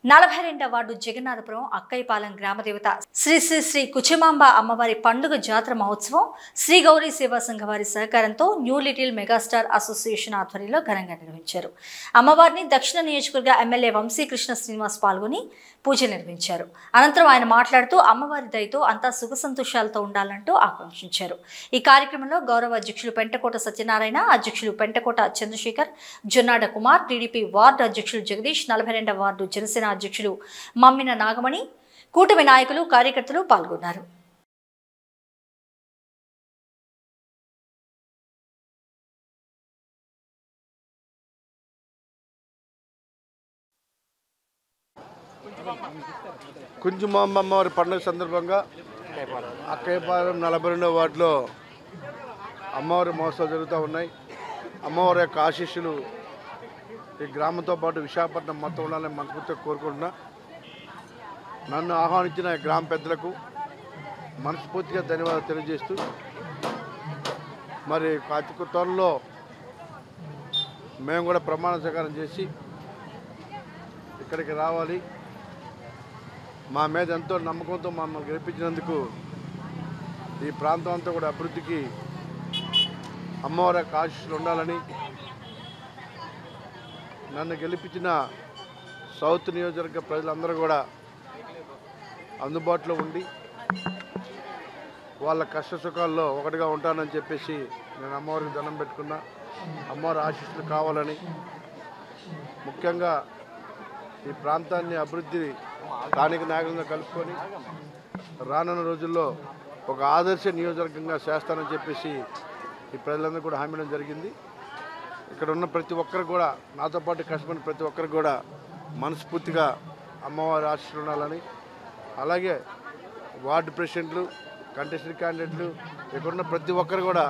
42వ ward Jagannathapuram Akkayyapalem గ్రామదేవత శ్రీ శ్రీ శ్రీ కుచమాంబ అమ్మవారి పండుగ జాతర మహోత్సవం శ్రీ గౌరీ సేవా సంఘ వారి సహకారంతో న్యూ లిటిల్ మెగాస్టార్ అసోసియేషన్ ఆధ్వర్యంలో ఘనంగా నిర్వహించారు. అమ్మవారిని దక్షిణ నియోజకవర్గ ఎమ్మెల్యే వంశీకృష్ణ శ్రీనివాస్ పాల్గొని పూజ నిర్వహించారు. అనంతరం ఆయన మాట్లాడుతూ అమ్మవారి దయతో అంతా సుఖ సంతోషాలతో ఉండాలంటూ ఆకాంక్షించారు. ఈ కార్యక్రమంలో గౌరవ అధ్యక్షులు పెంటకోట సత్యనారాయణ, అధ్యక్షులు పెంటకోట చంద్రశేఖర్, జొన్నాడ కుమార్, టీడీపీ వార్డు అధ్యక్షులు జగదీష్, 42వ వార్డు జనసేన అధ్యక్షులు మమ్మిన నాగమణి, కూటమి నాయకులు, కార్యకర్తలు పాల్గొన్నారు. కుచమాంబ అమ్మవారి పండుగ సందర్భంగా అక్కయ్యపాలెం 42వ వార్డులో అమ్మవారి మహోత్సవాలు జరుగుతూ ఉన్నాయి. అమ్మవారి యొక్క ఆశీస్సులు ఈ గ్రామంతో పాటు విశాఖపట్నం మొత్తం ఉండాలని మనస్ఫూర్తిగా కోరుకుంటున్నా. నన్ను ఆహ్వానించిన గ్రామ పెద్దలకు మనస్ఫూర్తిగా ధన్యవాదాలు తెలియజేస్తూ, మరి అతి త్వరలో మేము కూడా ప్రమాణ స్వీకారం చేసి ఇక్కడికి రావాలి. మా మీద ఎంతో నమ్మకంతో మమ్మల్ని గెలిపించినందుకు ఈ ప్రాంతం అంతా కూడా అభివృద్ధికి అమ్మవారి యొక్క ఆశీస్సులు ఉండాలని, నన్ను గెలిపించిన సౌత్ నియోజకవర్గ ప్రజలందరూ కూడా అందుబాటులో ఉండి వాళ్ళ కష్ట సుఖాల్లో ఒకటిగా ఉంటానని చెప్పేసి నేను అమ్మవారికి దండం పెట్టుకున్నా. అమ్మవారి ఆశీస్సులు కావాలని, ముఖ్యంగా ఈ ప్రాంతాన్ని అభివృద్ధి స్థానిక నాయకులను కలుపుకొని రానున్న రోజుల్లో ఒక ఆదర్శ నియోజకవర్గంగా చేస్తానని చెప్పేసి ఈ ప్రజలందరూ కూడా హామీ ఇవ్వడం జరిగింది. ఇక్కడ ఉన్న ప్రతి ఒక్కరు కూడా, నాతో పాటు కష్టపడిన ప్రతి ఒక్కరు కూడా మనస్ఫూర్తిగా అమ్మవారి ఆశీస్సులు ఉండాలని, అలాగే వార్డు ప్రెసిడెంట్లు, కంటెస్టెడ్ క్యాండిడేట్లు, ఇక్కడ ఉన్న ప్రతి ఒక్కరు కూడా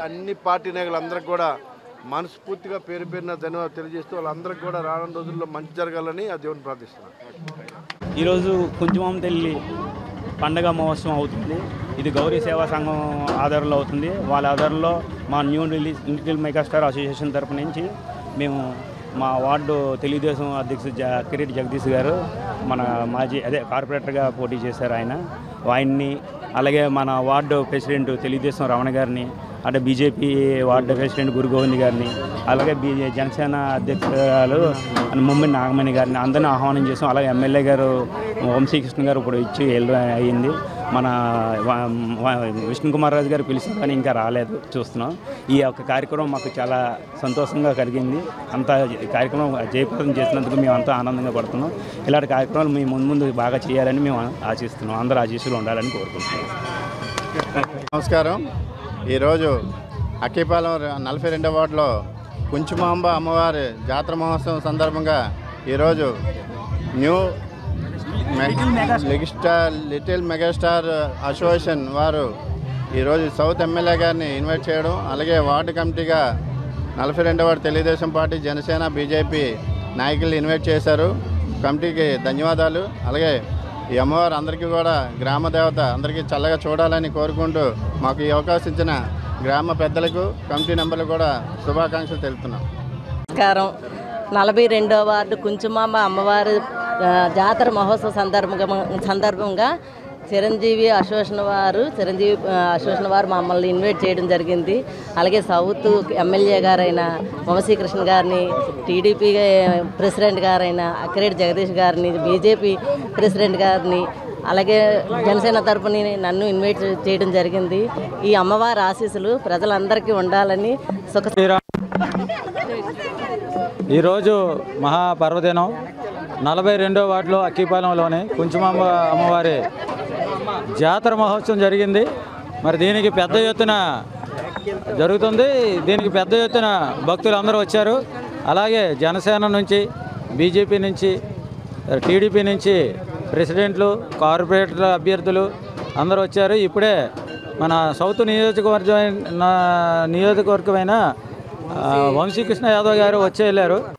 అన్ని పార్టీ నాయకులందరికీ కూడా మనస్ఫూర్తిగా పేరు పేరున ధన్యవాదాలు తెలియజేస్తూ వాళ్ళందరికీ కూడా రానున్న రోజుల్లో మంచి జరగాలని ఆ దేవుని ప్రార్థిస్తున్నాను. ఈరోజు కుచమాంబ తల్లి పండగ మహోత్సవం అవుతుంది. ఇది గౌరీ సేవా సంఘం ఆధారంలో అవుతుంది. వాళ్ళ ఆధారంలో మా న్యూ లిటిల్ మెగాస్టార్ అసోసియేషన్ తరపు నుంచి మేము మా వార్డు తెలుగుదేశం అధ్యక్షుడు కిరీటి జగదీష్ గారు, మన మాజీ కార్పొరేటర్గా పోటీ చేశారు ఆయన్ని, అలాగే మన వార్డు ప్రెసిడెంట్ తెలుగుదేశం రమణ గారిని, అంటే బీజేపీ వార్డు ప్రెసిడెంట్ గురుగోవింద్ గారిని, అలాగే జనసేన అధ్యక్షురాలు మమ్మిన నాగమణి గారిని అందరినీ ఆహ్వానం చేసాం. అలాగే ఎమ్మెల్యే గారు వంశీకృష్ణ గారు ఇప్పుడు ఇచ్చి అయ్యింది. మన విష్ణు కుమార్ రాజు గారు పిలిచిన కానీ ఇంకా రాలేదు, చూస్తున్నాం. ఈ యొక్క కార్యక్రమం మాకు చాలా సంతోషంగా కలిగింది. అంత కార్యక్రమం జయప్రదం చేసినందుకు మేము అంతా ఆనందంగా పడుతున్నాం. ఇలాంటి కార్యక్రమాలు మేము ముందు బాగా చేయాలని మేము ఆశిస్తున్నాం. అందరూ ఆశీస్సులు ఉండాలని కోరుకుంటున్నాం. నమస్కారం. ఈరోజు అక్కయ్యపాలెం 42వ వార్డులో కుచమాంబ అమ్మవారి జాతర మహోత్సవం సందర్భంగా ఈరోజు న్యూ లిటిల్ మెగాస్టార్ అసోసియేషన్ వారు ఈరోజు సౌత్ ఎమ్మెల్యే గారిని ఇన్వైట్ చేయడం, అలాగే వార్డు కమిటీగా 42వ ward Telugu Desam party, Janasena, BJP నాయకులు ఇన్వైట్ చేశారు. కమిటీకి ధన్యవాదాలు. అలాగే ఈ అమ్మవారు అందరికీ కూడా గ్రామ దేవత అందరికీ చల్లగా చూడాలని కోరుకుంటూ మాకు ఈ అవకాశం ఇచ్చిన గ్రామ పెద్దలకు, కమిటీ మెంబర్లకు కూడా శుభాకాంక్షలు తెలుపుతున్నాం. నమస్కారం. 42వ వార్డు కుచమాంబ అమ్మవారి జాతర మహోత్సవ సందర్భంగా చిరంజీవి అసోసియేషన్ వారు మమ్మల్ని ఇన్వైట్ చేయడం జరిగింది. అలాగే సౌత్ ఎమ్మెల్యే గారైన వంశీకృష్ణ గారిని, టీడీపీ ప్రెసిడెంట్ గారైన కిరీటి జగదీష్ గారిని, బీజేపీ ప్రెసిడెంట్ గారిని, అలాగే జనసేన తరపుని నన్ను ఇన్వైట్ చేయడం జరిగింది. ఈ అమ్మవారి ఆశీస్సులు ప్రజలందరికీ ఉండాలని ఈరోజు మహాపర్వదినం 42వ వార్డులో అక్కయ్యపాలెంలోని కుచమాంబ అమ్మవారి జాతర మహోత్సవం జరిగింది. మరి దీనికి పెద్ద ఎత్తున జరుగుతుంది. దీనికి పెద్ద ఎత్తున భక్తులు అందరూ వచ్చారు. అలాగే జనసేన నుంచి, బీజేపీ నుంచి, టీడీపీ నుంచి ప్రెసిడెంట్లు, కార్పొరేటర్ అభ్యర్థులు అందరూ వచ్చారు. ఇప్పుడే మన సౌత్ నియోజకవర్గమైన వంశీకృష్ణ యాదవ్ గారు వచ్చి వెళ్ళారు.